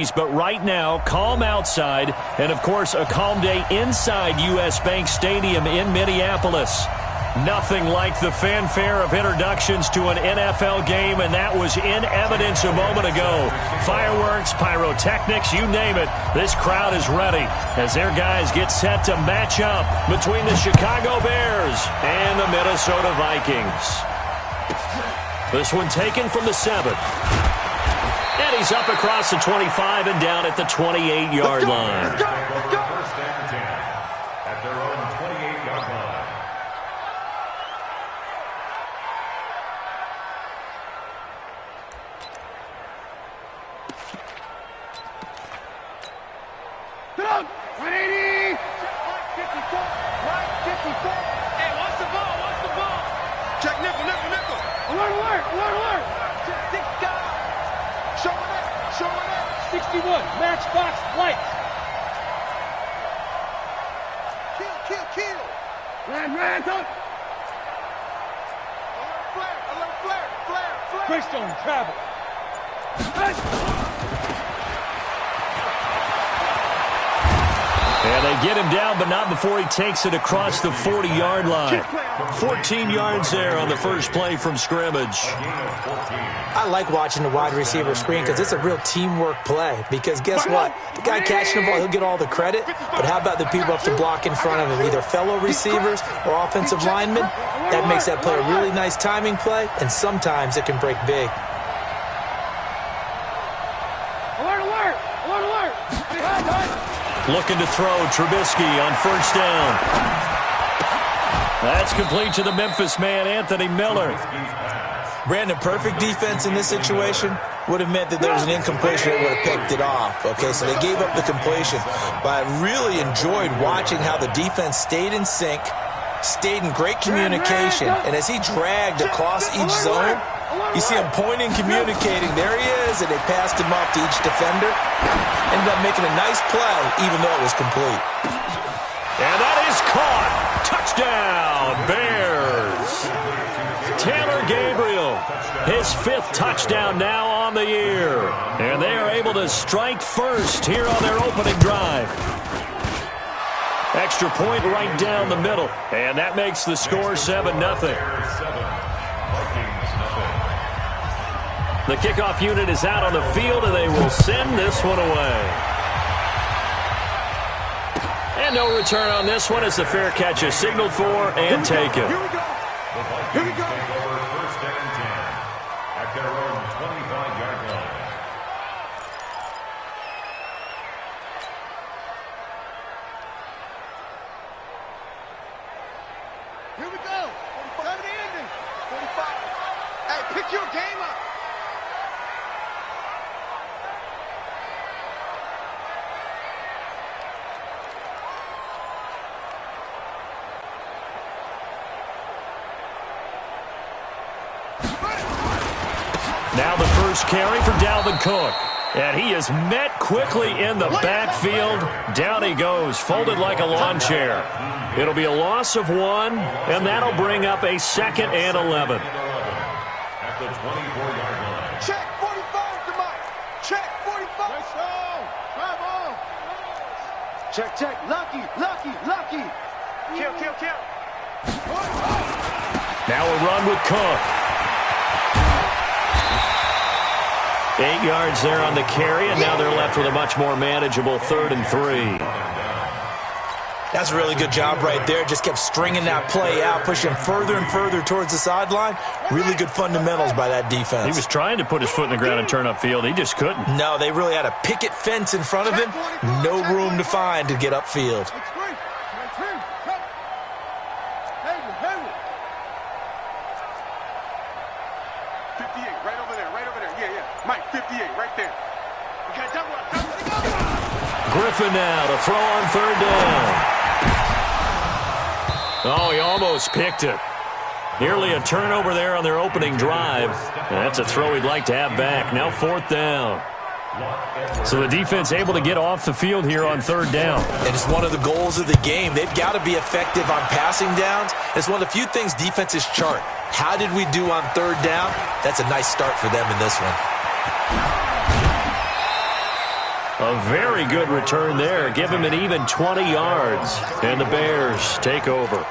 breeze, but right now, calm outside, and of course, a calm day inside U.S. Bank Stadium in Minneapolis. Nothing like the fanfare of introductions to an NFL game, and that was in evidence a moment ago. Fireworks, pyrotechnics, you name it. This crowd is ready as their guys get set to match up between the Chicago Bears and the Minnesota Vikings. This one taken from the 7. And he's up across the 25 and down at the 28-yard line. First and 10 at their own 28-yard line. Get up! 180! Right 54! Right 54! Hey, watch the ball! Watch the ball! Check nickel, nickel, nickel! Alert, alert, alert, alert! Check 6 guys! Showing it! Showing it! 61, matchbox lights! Kill, kill, kill! Ran, up! Alert, flare, flare, flare! Greystone, travel! And they get him down, but not before he takes it across the 40-yard line. 14 yards there on the first play from scrimmage. I like watching the wide receiver screen because it's a real teamwork play. Because guess what? The guy catching the ball, he'll get all the credit. But how about the people up to block in front of him, either fellow receivers or offensive linemen? That makes that play a really nice timing play, and sometimes it can break big. Alert, alert! Alert, alert! Looking to throw, Trubisky on first down. That's complete to the Memphis man, Anthony Miller. Brandon, perfect defense in this situation would have meant that there was an incompletion that would have picked it off. Okay, so they gave up the completion. But I really enjoyed watching how the defense stayed in sync, stayed in great communication, and as he dragged across each zone, you see him pointing, communicating. There he is, and they passed him off to each defender. Ended up making a nice play, even though it was complete. And that is caught. Touchdown, Bears. Taylor Gabriel, his 5th touchdown now on the year. And they are able to strike first here on their opening drive. Extra point right down the middle. And that makes the score 7-0. The kickoff unit is out on the field, and they will send this one away. And no return on this one as the fair catch is signaled for and taken. Here we go. Here we go. First and 10 at their own 25-yard line. Here we go. 45. Time to end it. 45. Hey, pick your game up. Now the first carry for Dalvin Cook. And he is met quickly in the backfield. Down he goes, folded like a lawn chair. It'll be a loss of 1, and that'll bring up a 2nd and 11. At the 24-yard line. Check 45 to Mike. Check 45. Let's go. Drive on. Check, check. Lucky, lucky, lucky. Kill, kill, kill. Now a run with Cook. 8 yards there on the carry, and now they're left with a much more manageable 3rd and 3. That's a really good job right there. Just kept stringing that play out, pushing further and further towards the sideline. Really good fundamentals by that defense. He was trying to put his foot in the ground and turn upfield. He just couldn't. No, they really had a picket fence in front of him. No room to find to get upfield. Mike, 58, right there. We got double up. Griffin now to throw on 3rd down. Oh, he almost picked it. Nearly a turnover there on their opening drive. And that's a throw he'd like to have back. Now 4th down. So the defense able to get off the field here on 3rd down. And it's one of the goals of the game. They've got to be effective on passing downs. It's one of the few things defenses chart. How did we do on 3rd down? That's a nice start for them in this one. A very good return there. Give him an even 20 yards. And the Bears take over.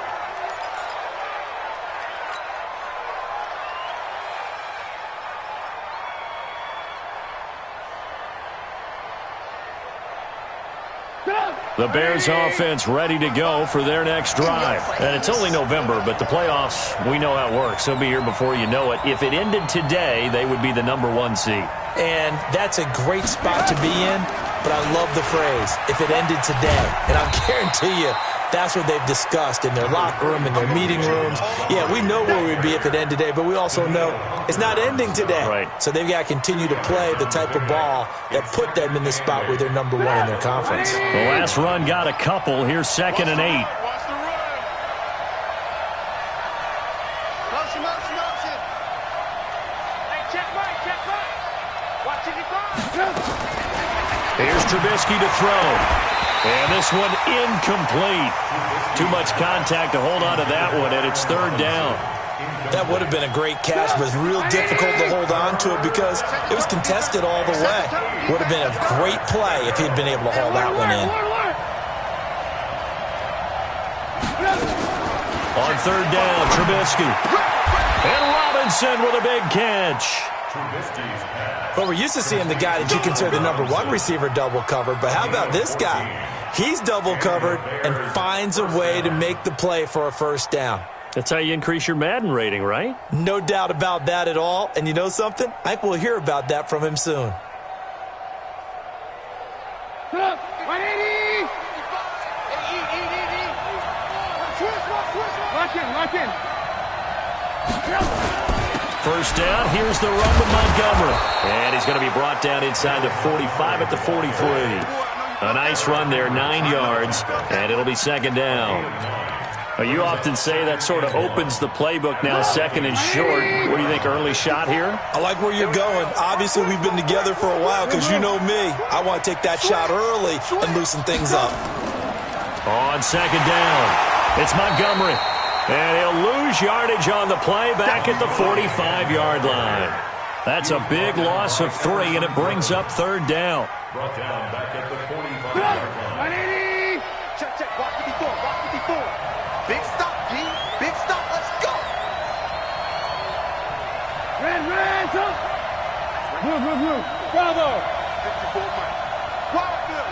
The Bears offense ready to go for their next drive. And it's only November, but the playoffs, we know how it works. They'll be here before you know it. If it ended today, they would be the #1 seed. And that's a great spot to be in, but I love the phrase, if it ended today. And I'll guarantee you, that's what they've discussed in their locker room, in their meeting rooms. Yeah, we know where we'd be if it ended today, but we also know it's not ending today. Right. So they've got to continue to play the type of ball that put them in the spot where they're #1 in their conference. The last run got a couple. Here's 2nd and 8. Watch the run. Motion, motion, motion. Hey, check right, check right. Watch it, Here's Trubisky to throw. And this one incomplete. Too much contact to hold on to that one, and it's 3rd down. That would have been a great catch, but it's real difficult to hold on to it because it was contested all the way. Would have been a great play if he'd been able to haul that one in. On 3rd down, Trubisky. And Robinson with a big catch. But we're used to seeing the guy that you consider the #1 receiver double covered, but how about this guy? He's double covered and finds a way to make the play for a 1st down. That's how you increase your Madden rating, right? No doubt about that at all. And you know something? I think we'll hear about that from him soon. 180. Lock in. 1st down, here's the run to Montgomery. And he's going to be brought down inside the 45 at the 43. A nice run there, 9 yards, and it'll be 2nd down. You often say that sort of opens the playbook now, 2nd and short. What do you think, early shot here? I like where you're going. Obviously, we've been together for a while because you know me. I want to take that shot early and loosen things up. On 2nd down, it's Montgomery. And he'll lose yardage on the play back at the 45-yard line. That's a big loss of 3, and it brings up 3rd down. Brought down back at the 45-yard line. 180. Check. Walk 54. Big stop, G. Big stop. Let's go. Red, up. Move. Bravo. 54, Mike. Wildfield.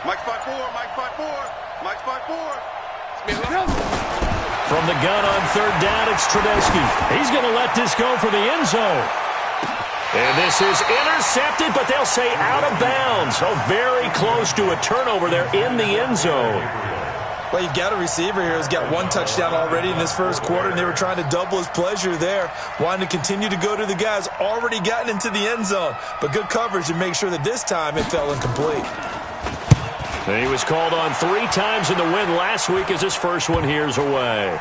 Mike's 5'4. Mike's 5'4. From the gun on 3rd down, it's Trubisky. He's going to let this go for the end zone. And this is intercepted, but they'll say out of bounds. So very close to a turnover there in the end zone. Well, you've got a receiver here who's got 1 touchdown already in this 1st quarter, and they were trying to double his pleasure there, wanting to continue to go to the guys already gotten into the end zone. But good coverage to make sure that this time it fell incomplete. And he was called on 3 times in the win last week as his first one here's away.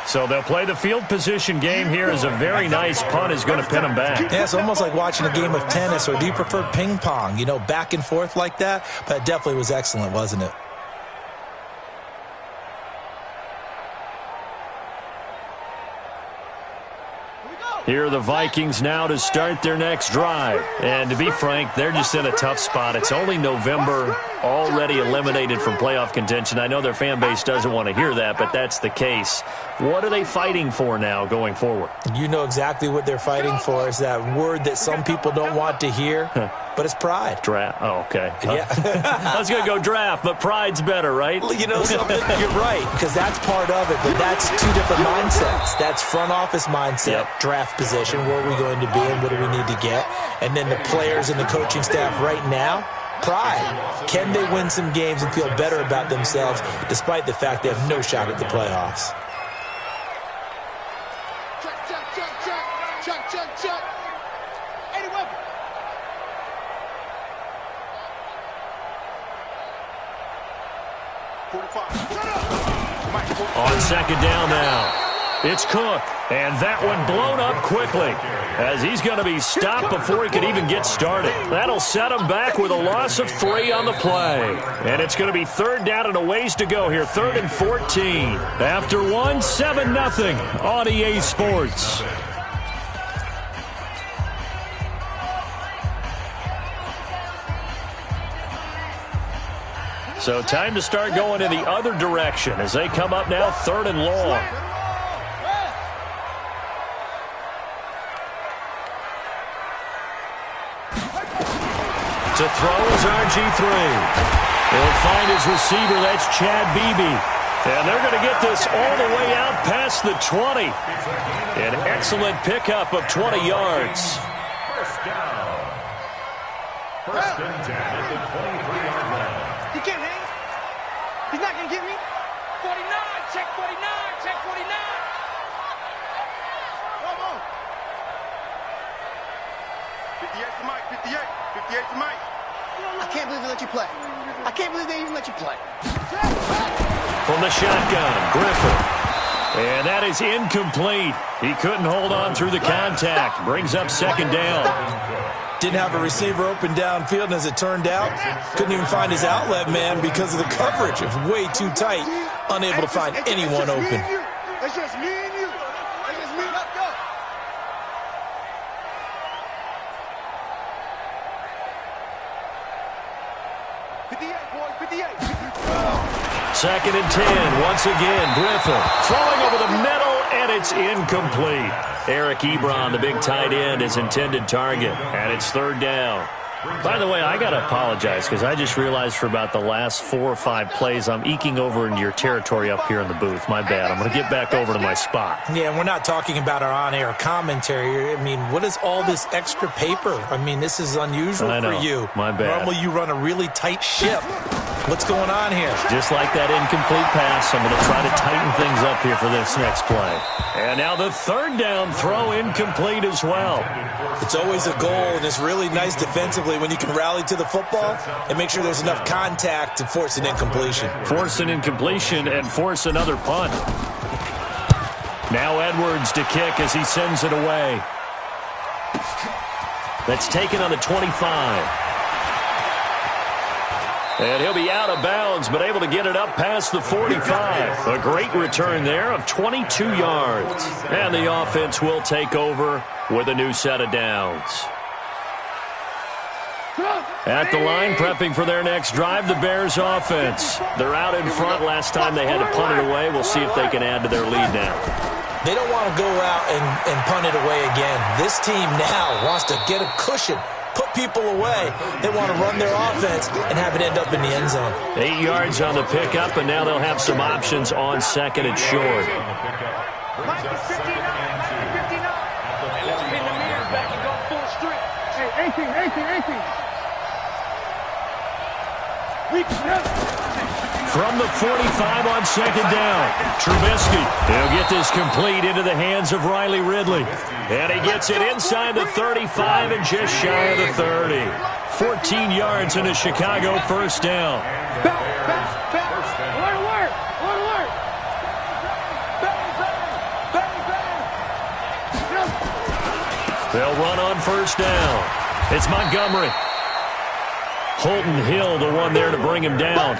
So they'll play the field position game here as a very nice punt is going to pin them back. Yeah, it's almost like watching a game of tennis, or do you prefer ping pong? You know, back and forth like that? But it definitely was excellent, wasn't it? Here are the Vikings now to start their next drive. And to be frank, they're just in a tough spot. It's only November, already eliminated from playoff contention. I know their fan base doesn't want to hear that, but that's the case. What are they fighting for now going forward? You know exactly what they're fighting for. Is that word that some people don't want to hear, but it's pride. Draft. Oh, okay. Yeah. I was going to go draft, but pride's better, right? You know something? You're right, because that's part of it, but that's 2 different mindsets. That's front office mindset, draft position, where are we going to be and what do we need to get? And then the players and the coaching staff right now, pride. Can they win some games and feel better about themselves despite the fact they have no shot at the playoffs? Check. 80 weapon. On 2nd down now, it's Cook. And that one blown up quickly as he's going to be stopped before he could even get started. That'll set him back with a loss of 3 on the play. And it's going to be 3rd down and a ways to go here, 3rd and 14. After 1, 7-0 on EA Sports. So time to start going in the other direction as they come up now 3rd and long. To throw is RG3. He'll find his receiver. That's Chad Beebe. And they're going to get this all the way out past the 20. An excellent pickup of 20 yards. First down. First and 10 at the 23-yard line. He can't hang. He's not going to get me. 49, check 49, check 49. Come on. 58 to Mike, 58. 58 to Mike. I can't believe they let you play. I can't believe they even let you play. From the shotgun, Griffin. And that is incomplete. He couldn't hold on through the contact. Brings up 2nd down. Didn't have a receiver open downfield, and as it turned out, couldn't even find his outlet man because of the coverage. It was way too tight, unable to find anyone open. It's just me and you. It's just me. Let's go. Second and 10. Once again, Griffin throwing over the middle, and it's incomplete. Eric Ebron, the big tight end, is intended target, and it's 3rd down. By the way, I got to apologize because I just realized for about the last 4 or 5 plays I'm eking over into your territory up here in the booth. My bad. I'm going to get back over to my spot. Yeah, and we're not talking about our on-air commentary. I mean, what is all this extra paper? I mean, this is unusual for you. My bad. Normally you run a really tight ship. What's going on here? Just like that incomplete pass, I'm going to try to tighten things up here for this next play. And now the 3rd down throw incomplete as well. It's always a goal, and it's really nice defensively when you can rally to the football and make sure there's enough contact to force an incompletion. Force an incompletion and force another punt. Now Edwards to kick as he sends it away. That's taken on the 25. And he'll be out of bounds, but able to get it up past the 45. A great return there of 22 yards. And the offense will take over with a new set of downs. At the line, prepping for their next drive, the Bears offense. They're out in front. Last time they had to punt it away. We'll see if they can add to their lead now. They don't want to go out and punt it away again. This team now wants to get a cushion, put people away. They want to run their offense and have it end up in the end zone. 8 yards on the pickup, and now they'll have some options on 2nd and short. Mike is 59. Mike is 59. Hey, let's pin the mirrors back and go full strength. Hey, 18. From the 45 on 2nd down, Trubisky. He'll get this complete into the hands of Riley Ridley. And he gets it inside the 35 and just shy of the 30. 14 yards in a Chicago 1st down. They'll run on 1st down. It's Montgomery. Holton Hill, the one there to bring him down.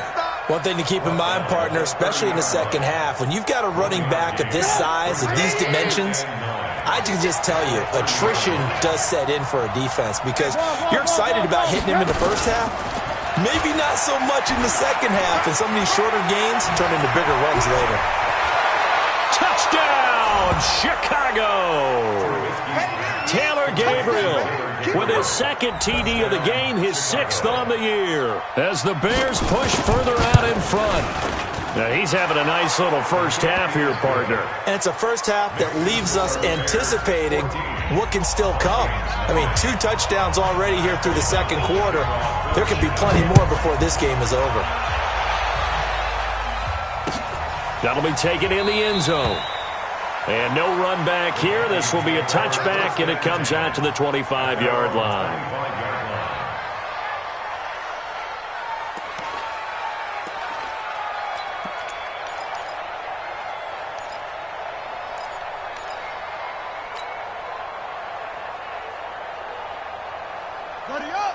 One thing to keep in mind, partner, especially in the second half, when you've got a running back of this size, of these dimensions, I can just tell you, attrition does set in for a defense because you're excited about hitting him in the first half. Maybe not so much in the second half, and some of these shorter gains turn into bigger runs later. Touchdown, Chicago! Taylor Gabriel with his 2nd TD of the game, his 6th on the year, as the Bears push further out in front. Now he's having a nice little first half here, partner. And it's a first half that leaves us anticipating what can still come. I mean, 2 touchdowns already here through the second quarter. There could be plenty more before this game is over. That'll be taken in the end zone. And no run back here. This will be a touchback, and it comes out to the 25-yard line.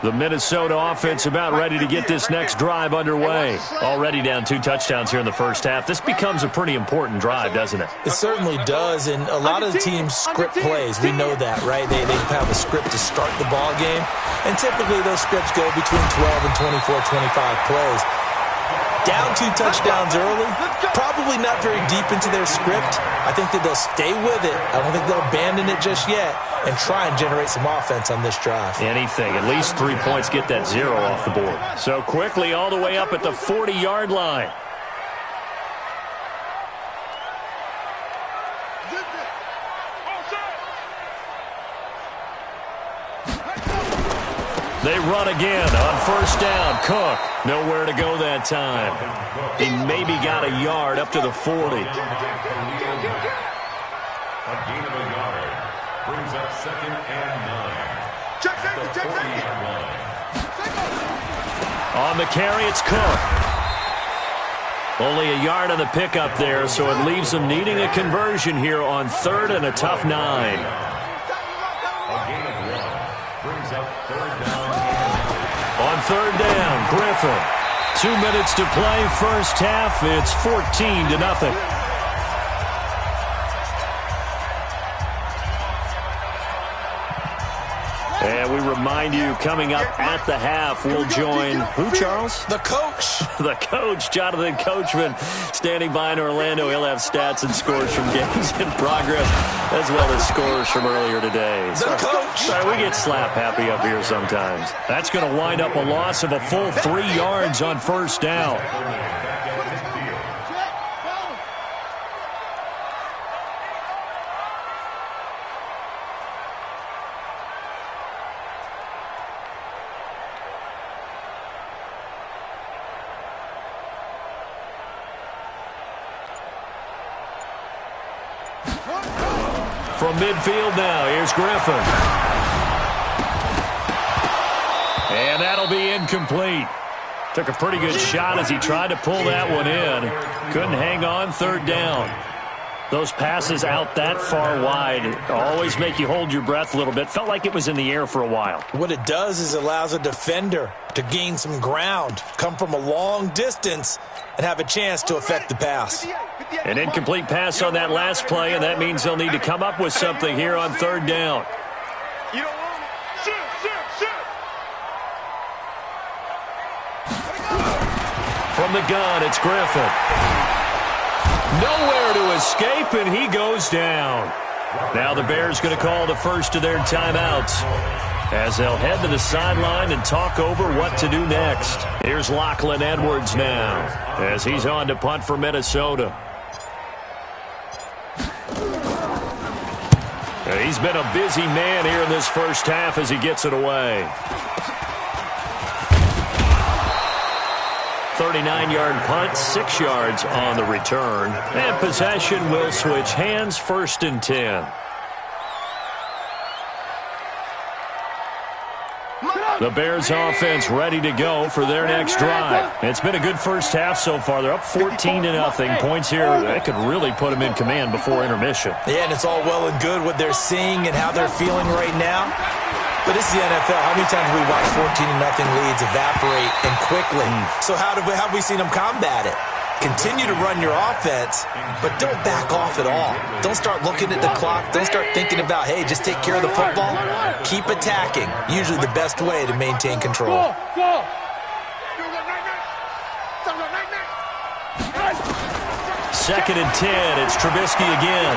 The Minnesota offense about ready to get this next drive underway. Already down 2 touchdowns here in the first half. This becomes a pretty important drive, doesn't it? It certainly does, and a lot of the teams script plays. We know that, right? They have a script to start the ball game, and typically those scripts go between 12 and 24, 25 plays. Down 2 touchdowns early, probably not very deep into their script. I think that they'll stay with it. I don't think they'll abandon it just yet and try and generate some offense on this drive. Anything. At least 3 points, get that 0 off the board. So quickly all the way up at the 40-yard line. They run again on first down. Cook, nowhere to go that time. He maybe got a yard up to the 40. A gain of a yard brings up 2nd and 9. Check The safety, check 40-yard line. On the carry, it's Cook. Only a yard on the pickup there, so it leaves them needing a conversion here on 3rd and a tough 9. A gain of 1 brings up 3rd down. On 3rd down, Griffin. 2 minutes to play, first half. It's 14-0. And we remind you, coming up at the half, we'll join who, Charles? The coach. The coach, Jonathan Coachman, standing by in Orlando. He'll have stats and scores from games in progress, as well as scores from earlier today. The coach. Sorry, we get slap happy up here sometimes. That's going to wind up a loss of a full 3 yards on first down. From midfield now, here's Griffin. And that'll be incomplete. Took a pretty good shot as he tried to pull that one in. Couldn't hang on, 3rd down. Those passes out that far wide always make you hold your breath a little bit. Felt like it was in the air for a while. What it does is it allows a defender to gain some ground, come from a long distance, and have a chance to affect the pass. An incomplete pass on that last play, and that means they'll need to come up with something here on 3rd down. You don't want it. Shoot, shoot, shoot. From the gun, it's Griffin. Nowhere to escape, and he goes down. Now the Bears going to call the first of their timeouts as they'll head to the sideline and talk over what to do next. Here's Lachlan Edwards now as he's on to punt for Minnesota. He's been a busy man here in this first half as he gets it away. 39-yard punt, 6 yards on the return. And possession will switch hands, 1st and 10. The Bears offense ready to go for their next drive. It's been a good first half so far. They're up 14-0. Points here, that could really put them in command before intermission. Yeah, and it's all well and good what they're seeing and how they're feeling right now. But this is the NFL. How many times have we watched 14-0 leads evaporate and quickly? So how have we seen them combat it? Continue to run your offense, but don't back off at all. Don't start looking at the clock. Don't start thinking about, hey, just take care of the football. Keep attacking. Usually the best way to maintain control. Second and 10. It's Trubisky again.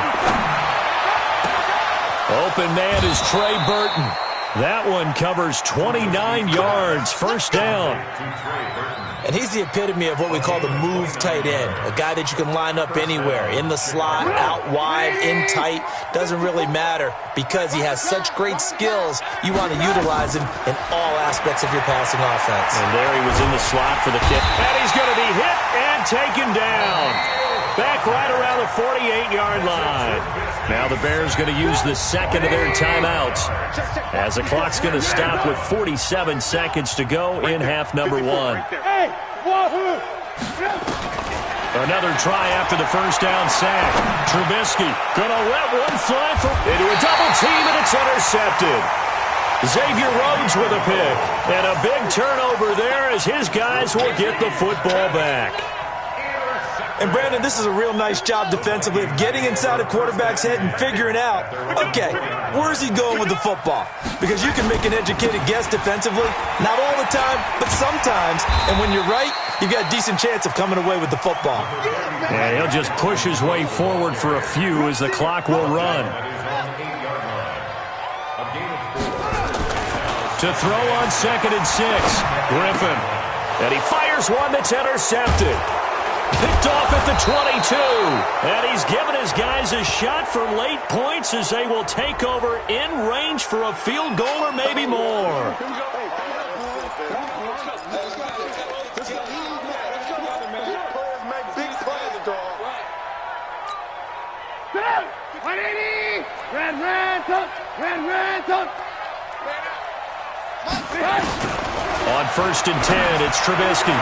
Open man is Trey Burton. That one covers 29 yards. First down. And he's the epitome of what we call the move tight end, a guy that you can line up anywhere, in the slot, out wide, in tight, doesn't really matter because he has such great skills. You want to utilize him in all aspects of your passing offense. And there he was in the slot for the kick. And he's going to be hit and taken down. Back right around the 48-yard line. Now the Bears going to use the second of their timeouts as the clock's going to stop with 47 seconds to go in half number 1. Another try after the first down sack. Trubisky going to let one fly into a double team, and it's intercepted. Xavier Rhodes with a pick. And a big turnover there as his guys will get the football back. And, Brandon, this is a real nice job defensively of getting inside a quarterback's head and figuring out, okay, where's he going with the football? Because you can make an educated guess defensively, not all the time, but sometimes. And when you're right, you've got a decent chance of coming away with the football. Yeah, he'll just push his way forward for a few as the clock will run. To throw on 2nd and 6, Griffin. And he fires one that's intercepted. Picked off at the 22. And he's given his guys a shot for late points as they will take over in range for a field goal or maybe more. On 1st and 10, it's Trubisky.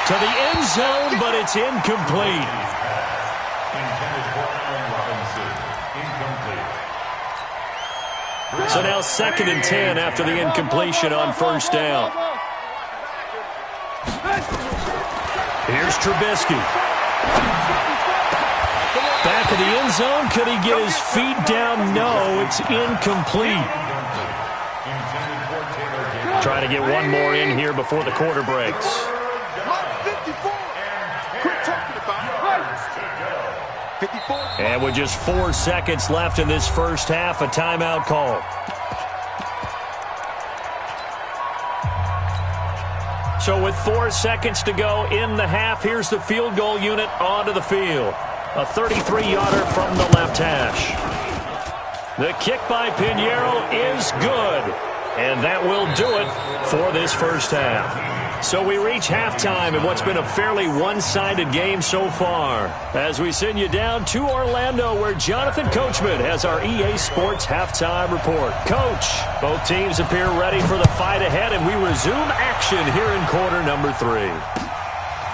To the end zone, but it's incomplete. So now 2nd and 10 after the incompletion on 1st down. Here's Trubisky. Back of the end zone. Could he get his feet down? No, it's incomplete. Trying to get one more in here before the quarter breaks. And with just 4 seconds left in this first half, a timeout call. So with 4 seconds to go in the half, here's the field goal unit onto the field. A 33-yarder from the left hash. The kick by Pinheiro is good. And that will do it for this first half. So we reach halftime in what's been a fairly one-sided game so far. As we send you down to Orlando, where Jonathan Coachman has our EA Sports halftime report. Coach, both teams appear ready for the fight ahead, and we resume action here in quarter number 3.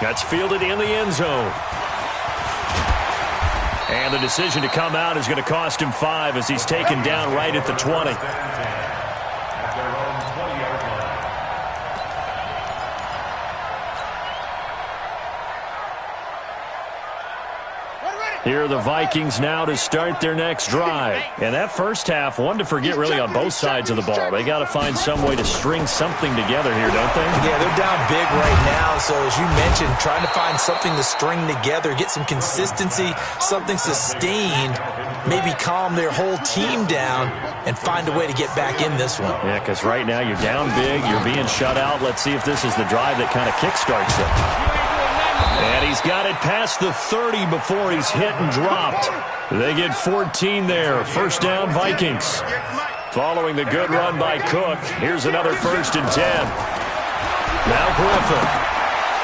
That's fielded in the end zone. And the decision to come out is going to cost him 5 as he's taken down right at the 20. Here are the Vikings now to start their next drive. And that first half, one to forget really on both sides of the ball. They got to find some way to string something together here, don't they? Yeah, they're down big right now. So as you mentioned, trying to find something to string together, get some consistency, something sustained, maybe calm their whole team down and find a way to get back in this one. Yeah, because right now you're down big, you're being shut out. Let's see if this is the drive that kind of kickstarts them. And he's got it past the 30 before he's hit and dropped. They get 14 there. First down, Vikings. Following the good run by Cook, here's another 1st and 10. Now Griffin.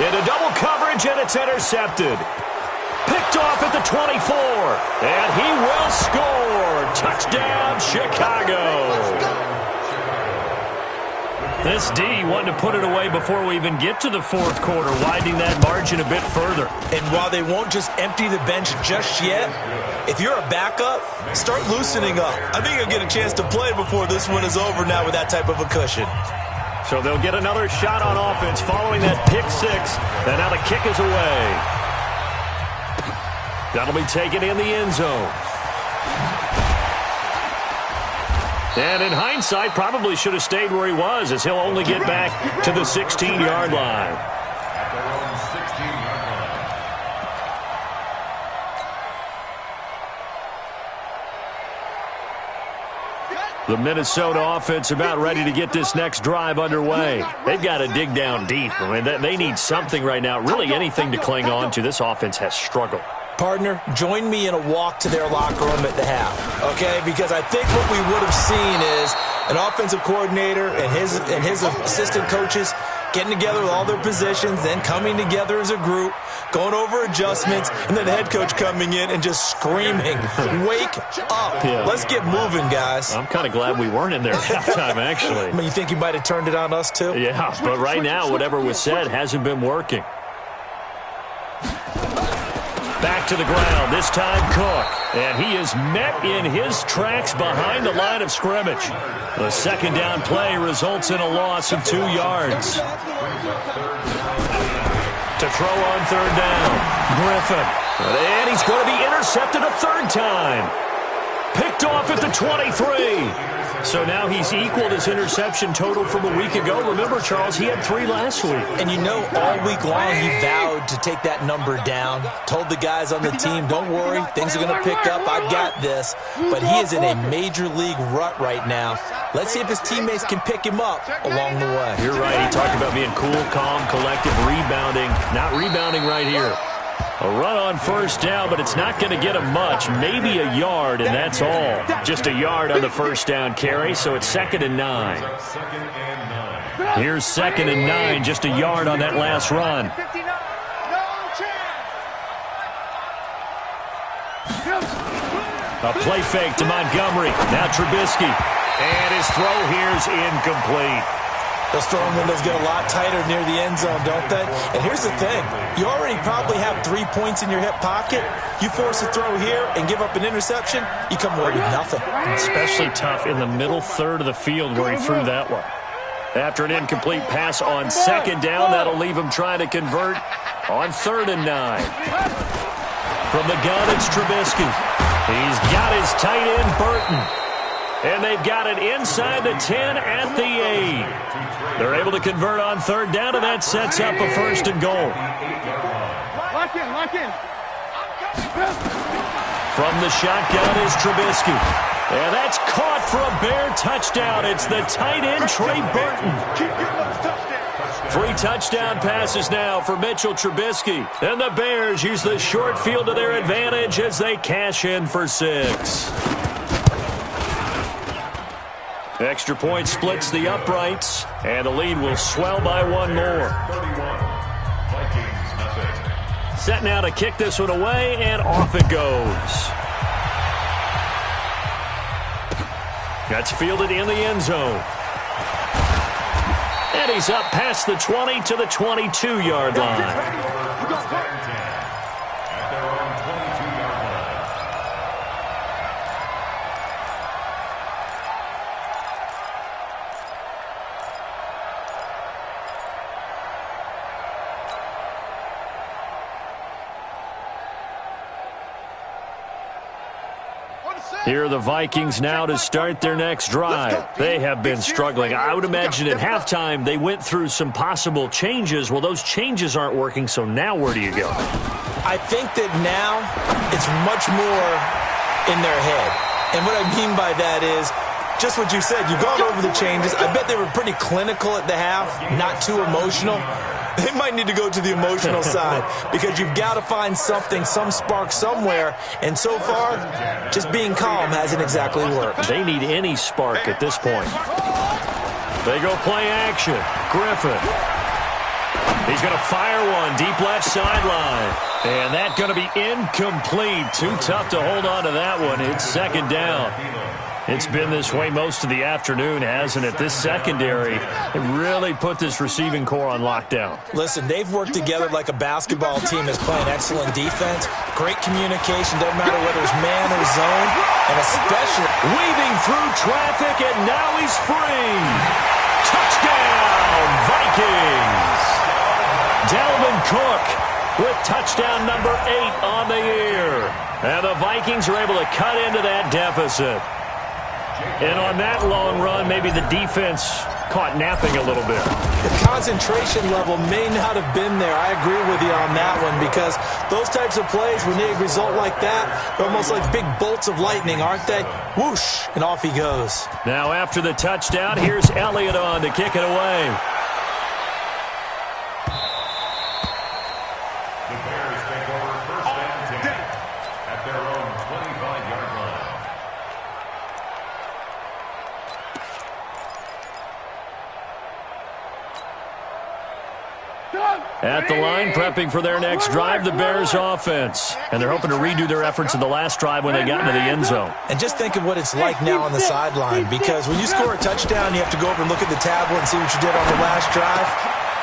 Into double coverage, and it's intercepted. Picked off at the 24. And he will score. Touchdown, Chicago. This D wanted to put it away before we even get to the fourth quarter, widening that margin a bit further. And while they won't just empty the bench just yet, if you're a backup, start loosening up. I think you'll get a chance to play before this one is over now with that type of a cushion. So they'll get another shot on offense following that pick 6. And now the kick is away. That'll be taken in the end zone. And in hindsight, probably should have stayed where he was, as he'll only get back to the 16-yard line. The Minnesota offense about ready to get this next drive underway. They've got to dig down deep. I mean, they need something right now, really anything to cling on to. This offense has struggled. Partner, join me in a walk to their locker room at the half, okay? Because I think what we would have seen is an offensive coordinator and his assistant coaches getting together with all their positions, then coming together as a group, going over adjustments, and then the head coach coming in and just screaming, wake up. Yeah. Let's get moving, guys. I'm kind of glad we weren't in there at halftime, actually. I mean, you think you might have turned it on us, too? Yeah, but right now, whatever was said hasn't been working. Back to the ground, this time Cook. And he is met in his tracks behind the line of scrimmage. The second down play results in a loss of 2 yards. to throw on third down. Griffin. And he's going to be intercepted a third time. Picked off at the 23. So now he's equaled his interception total from a week ago. Remember, Charles, he had 3 last week. And you know, all week long he vowed to take that number down. Told the guys on the team, don't worry, things are going to pick up. I've got this. But he is in a major league rut right now. Let's see if his teammates can pick him up along the way. You're right. He talked about being cool, calm, collective, rebounding. Not rebounding right here. A run on first down, but it's not going to get him much. Maybe a yard, and that's all. Just a yard on the first down carry, so it's 2nd and 9. Here's 2nd and 9, just a yard on that last run. A play fake to Montgomery. Now Trubisky. And his throw here's incomplete. Those throwing windows get a lot tighter near the end zone, don't they? And here's the thing. You already probably have 3 points in your hip pocket. You force a throw here and give up an interception, you come away with nothing. Especially tough in the middle third of the field where he threw that one. After an incomplete pass on 2nd down, that'll leave him trying to convert on 3rd and 9. From the gun, it's Trubisky. He's got his tight end, Burton. And they've got it inside the 10 at the 8. They're able to convert on 3rd down, and that sets up a 1st and goal. Lock in. From the shotgun is Trubisky. And that's caught for a Bear touchdown. It's the tight end, Trey Burton. 3 touchdown passes now for Mitchell Trubisky. And the Bears use the short field to their advantage as they cash in for 6. Extra point splits the uprights, and the lead will swell by 1 more. Set now to kick this one away, and off it goes. That's fielded in the end zone. And he's up past the 20 to the 22-yard line. Here are the Vikings now to start their next drive. They have been struggling. I would imagine at halftime they went through some possible changes. Well, those changes aren't working, so now where do you go? I think that now it's much more in their head. And what I mean by that is just what you said. You've gone over the changes. I bet they were pretty clinical at the half, not too emotional. They might need to go to the emotional side because you've got to find something, some spark somewhere. And so far, just being calm hasn't exactly worked. They need any spark at this point. They go play action. Griffin. He's going to fire one deep left sideline. And that's going to be incomplete. Too tough to hold on to that one. It's 2nd down. It's been this way most of the afternoon, hasn't it? This secondary really put this receiving core on lockdown. Listen, they've worked together like a basketball team that's playing excellent defense. Great communication, doesn't matter whether it's man or zone, and especially weaving through traffic, and now he's free. Touchdown, Vikings! Dalvin Cook with touchdown number 8 on the year. And the Vikings are able to cut into that deficit. And on that long run, maybe the defense caught napping a little bit. The concentration level may not have been there. I agree with you on that one because those types of plays, when they result like that, they're almost like big bolts of lightning, aren't they? Whoosh, and off he goes. Now after the touchdown, here's Elliott on to kick it away. The Bears take over 1st and 10 at their own 25-yard line. At the line, prepping for their next drive, the Bears offense. And they're hoping to redo their efforts in the last drive when they got into the end zone. And just think of what it's like now on the sideline, because when you score a touchdown, you have to go over and look at the tablet and see what you did on the last drive.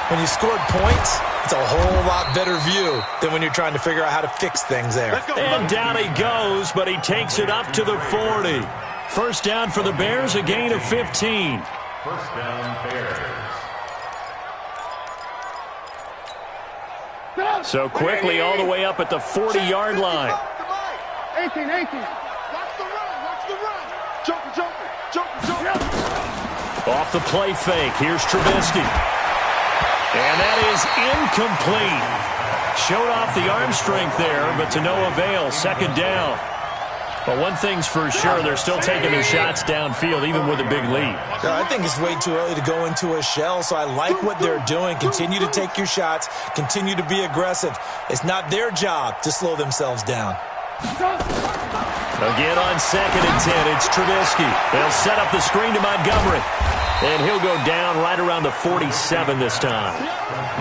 When you scored points, it's a whole lot better view than when you're trying to figure out how to fix things there. And down he goes, but he takes it up to the 40. First down for the Bears, a gain of 15. First down, Bears. So quickly all the way up at the 40-yard line. 18. Watch the run. Joker. Off the play fake. Here's Trubisky. And that is incomplete. Showed off the arm strength there, but to no avail. Second down. But one thing's for sure, they're still taking their shots downfield, even with a big lead. I think it's way too early to go into a shell, so I like what they're doing. Continue to take your shots. Continue to be aggressive. It's not their job to slow themselves down. Again on 2nd and 10, it's Trubisky. They'll set up the screen to Montgomery. And he'll go down right around the 47 this time.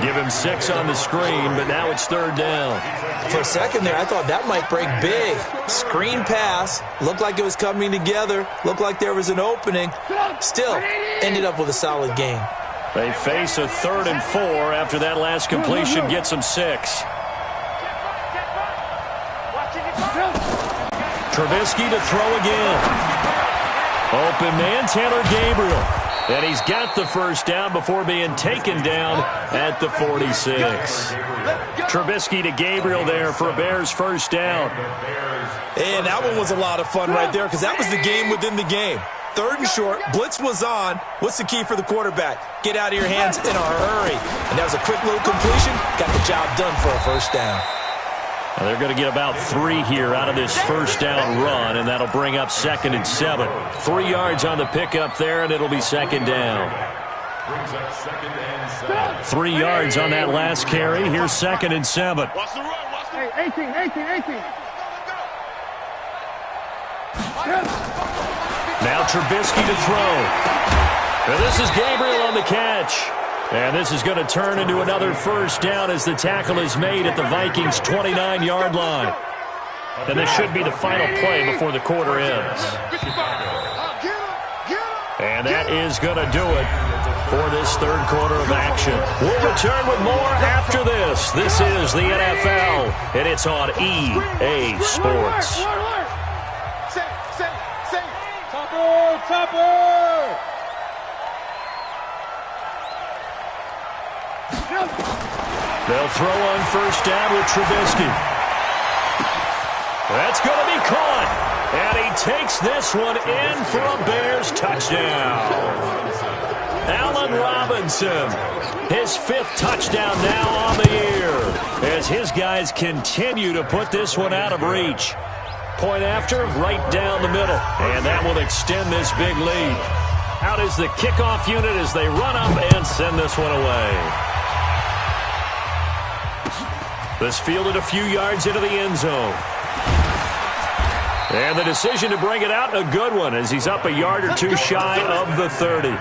Give him 6 on the screen, but now it's 3rd down. For a second there, I thought that might break big. Screen pass. Looked like it was coming together. Looked like there was an opening. Still, ended up with a solid game. They face a 3rd and 4 after that last completion gets them 6. Trubisky to throw again. Open man, Taylor Gabriel. And he's got the first down before being taken down at the 46. Trubisky to Gabriel there for a Bears first down. And that one was a lot of fun right there because that was the game within the game. 3rd and short, blitz was on. What's the key for the quarterback? Get out of your hands in a hurry. And that was a quick little completion. Got the job done for a first down. Well, they're going to get about 3 here out of this first down run, and that'll bring up 2nd and 7. 3 yards on the pickup there, and it'll be 2nd down. 3 yards on that last carry. Here's 2nd and 7. Hey, 18. Now Trubisky to throw. And this is Gabriel on the catch. And this is going to turn into another first down as the tackle is made at the Vikings' 29-yard line. And this should be the final play before the quarter ends. And that is going to do it for this 3rd quarter of action. We'll return with more after this. This is the NFL, and it's on EA Sports. Topper! They'll throw on first down with Trubisky. That's going to be caught. And he takes this one in for a Bears touchdown. Allen Robinson, his 5th touchdown now on the year, as his guys continue to put this one out of reach. Point after, right down the middle. And that will extend this big lead. Out is the kickoff unit as they run up and send this one away. This fielded a few yards into the end zone. And the decision to bring it out, a good one, as he's up a yard or 2 shy of the 30.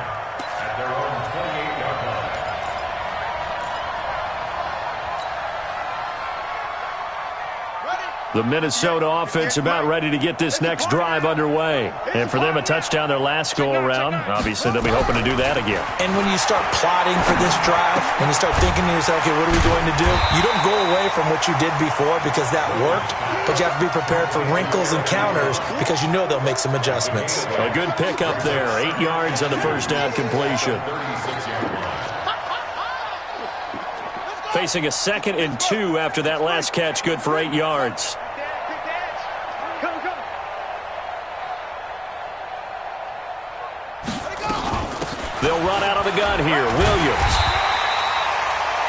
The Minnesota offense about ready to get this next drive underway. And for them, a touchdown their last go-around. Obviously, they'll be hoping to do that again. And when you start plotting for this drive, when you start thinking to yourself, okay, what are we going to do? You don't go away from what you did before because that worked, but you have to be prepared for wrinkles and counters because you know they'll make some adjustments. A good pickup there. 8 yards on the first down completion. Facing a 2nd and 2 after that last catch, good for 8 yards. They'll run out of the gun here. Williams.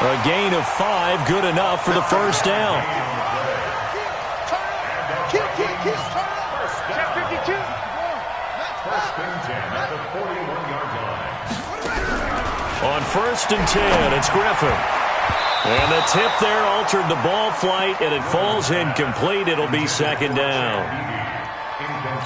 A gain of 5, good enough for the first down. On 1st and 10, it's Griffin. And the tip there altered the ball flight, and it falls incomplete. It'll be 2nd down.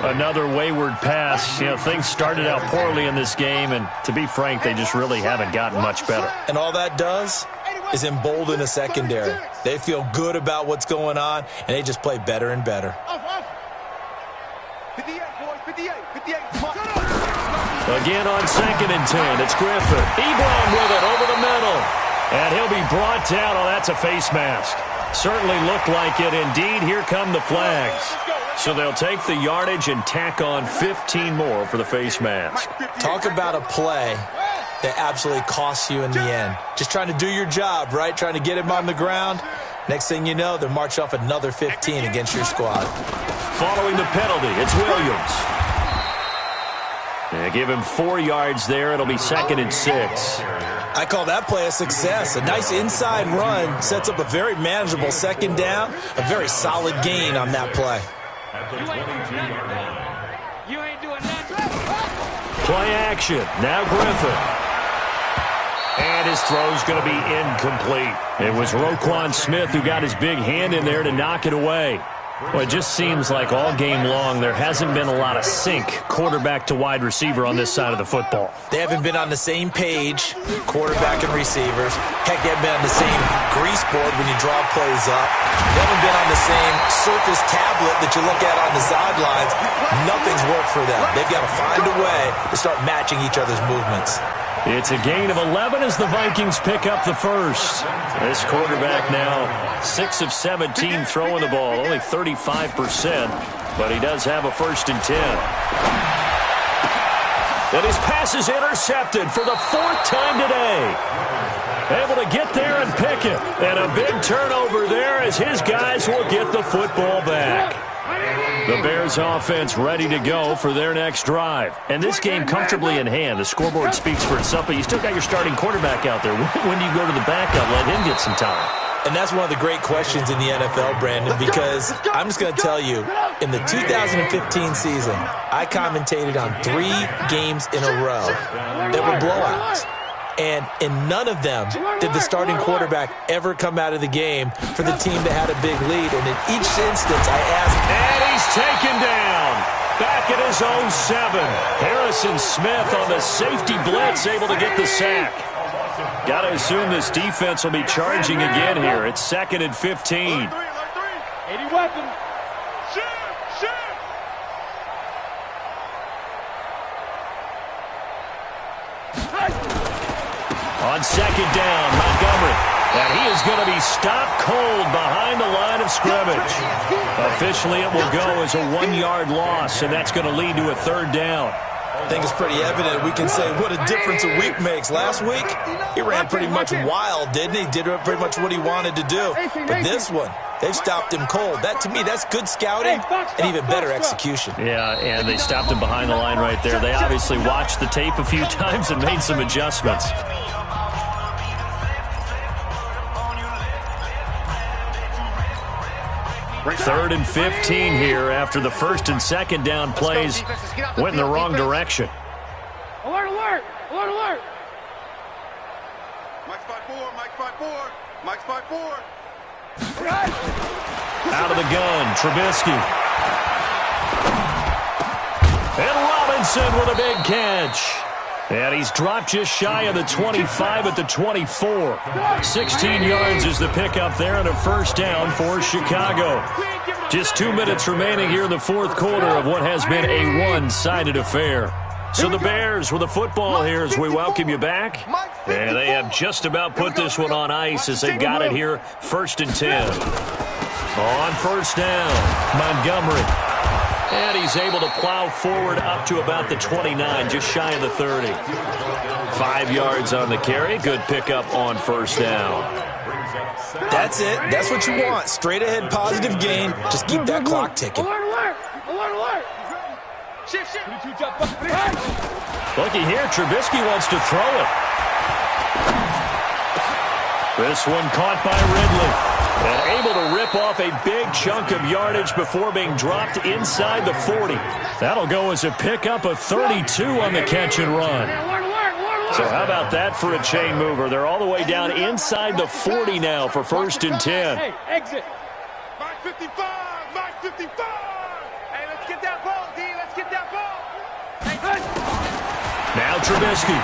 Another wayward pass. You know, things started out poorly in this game, and to be frank, they just really haven't gotten much better. And all that does is embolden a secondary. They feel good about what's going on, and they just play better and better. 58, boys, 58. Again on 2nd and 10, it's Griffin. Ebron with it over the middle. And he'll be brought down. Oh, that's a face mask. Certainly looked like it. Indeed, here come the flags. So they'll take the yardage and tack on 15 more for the face mask. Talk about a play that absolutely costs you in the end. Just trying to do your job, right? Trying to get him on the ground. Next thing you know, they're marching off another 15 against your squad. Following the penalty, it's Williams. They give him 4 yards there. It'll be 2nd and 6. I call that play a success. A nice inside run sets up a very manageable 2nd down. A very solid gain on that play. You ain't doing nothing. Play action. Now Griffin. And his throw's going to be incomplete. It was Roquan Smith who got his big hand in there to knock it away. Well, it just seems like all game long there hasn't been a lot of sync quarterback to wide receiver on this side of the football. They haven't been on the same page, quarterback and receivers. Heck, they haven't been on the same grease board when you draw plays up. They haven't been on the same surface tablet that you look at on the sidelines. Nothing's worked for them. They've got to find a way to start matching each other's movements. It's a gain of 11 as the Vikings pick up the first. This quarterback now 6 of 17 throwing the ball, only 35%, but he does have a 1st and 10. And his pass is intercepted for the 4th time today. Able to get there and pick it. And a big turnover there as his guys will get the football back. The Bears offense ready to go for their next drive. And this game comfortably in hand. The scoreboard speaks for itself, but you still got your starting quarterback out there. When do you go to the backup, let him get some time? And that's one of the great questions in the NFL, Brandon, because I'm just going to tell you, in the 2015 season, I commentated on 3 games in a row that were blowouts. And in none of them did the starting quarterback ever come out of the game for the team that had a big lead. And in each instance, I asked... And he's taken down. Back at his own 7. Harrison Smith on the safety blitz, able to get the sack. Got to assume this defense will be charging again here. It's 2nd and 15. 80 weapons. On 2nd down, Montgomery. And he is going to be stopped cold behind the line of scrimmage. Officially, it will go as a 1-yard loss, and that's going to lead to a 3rd down. I think it's pretty evident. We can say what a difference a week makes. Last week, he ran pretty much wild, didn't he? Did pretty much what he wanted to do. But this one, they've stopped him cold. That, to me, that's good scouting and even better execution. Yeah, and they stopped him behind the line right there. They obviously watched the tape a few times and made some adjustments. 3rd and 15 here after the 1st and 2nd down plays went in the wrong direction. Alert, alert, alert, alert. Mike's 5-4, Mike's 5-4, Mike's 5-4. Out of the gun, Trubisky. And Robinson with a big catch. And he's dropped just shy of the 25 at the 24. 16 yards is the pickup there and a 1st down for Chicago. Just 2 minutes remaining here in the 4th quarter of what has been a one-sided affair. So the Bears with the football here as we welcome you back. And they have just about put this one on ice as they got it here 1st and 10. On 1st down, Montgomery. And he's able to plow forward up to about the 29, just shy of the 30. 5 yards on the carry. Good pickup on 1st down. That's it. That's what you want. Straight ahead, positive gain. Just keep that clock ticking. Alert, alert, alert, alert. Shift. Looky here, Trubisky wants to throw it. This one caught by Ridley. And able to rip off a big chunk of yardage before being dropped inside the 40. That'll go as a pickup of 32 on the catch and run. So how about that for a chain mover? They're all the way down inside the 40 now for 1st and 10. Hey, exit. Mark 55, Mark 55. Hey, let's get that ball, D. Let's get that ball. Hey, now Trubisky.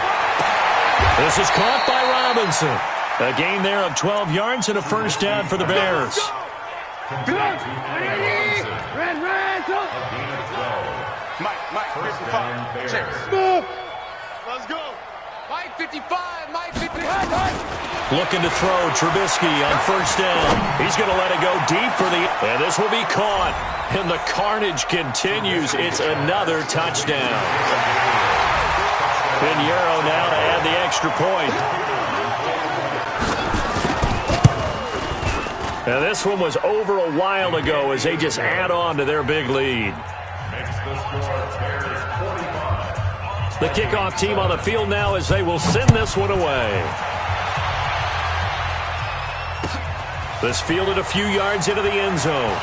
This is caught by Robinson. A gain there of 12 yards and a 1st down for the Bears. Red, Mike, 55. Check. Move. Let's go. Mike 55, Mike 55. Looking to throw Trubisky on 1st down. He's going to let it go deep for the... And this will be caught. And the carnage continues. It's another touchdown. Pinheiro now to add the extra point. Now, this one was over a while ago as they just add on to their big lead. Makes the score Bears 45. The kickoff team on the field now as they will send this one away. This fielded a few yards into the end zone.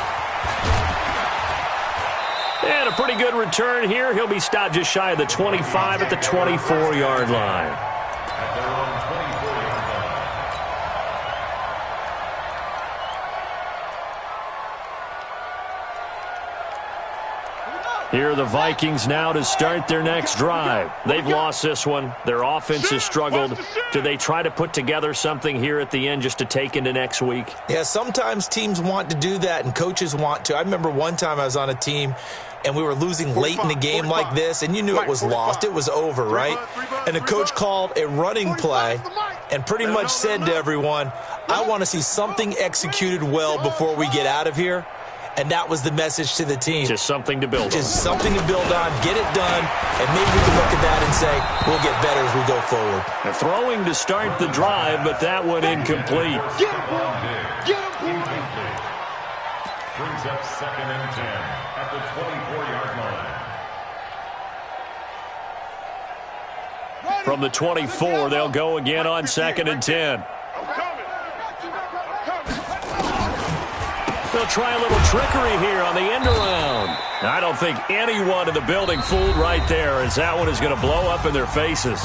And a pretty good return here. He'll be stopped just shy of the 25 at the 24-yard line. At their own 24-yard line. Here are the Vikings now to start their next drive. They've lost this one. Their offense has struggled. Do they try to put together something here at the end just to take into next week? Yeah, sometimes teams want to do that and coaches want to. I remember one time I was on a team and we were losing late in the game like this, and you knew it was lost. It was over, right? And the coach called a running play and pretty much said to everyone, I want to see something executed well before we get out of here. And that was the message to the team. Just something to build on. Just something to build on, get it done, and maybe we can look at that and say, we'll get better as we go forward. They're throwing to start the drive, but that one incomplete. Get him, boy. Get him, boy. Brings up 2nd and 10 at the 24-yard line. From the 24, they'll go again on 2nd and 10. They'll try a little trickery here on the end around. I don't think anyone in the building fooled right there, as that one is going to blow up in their faces.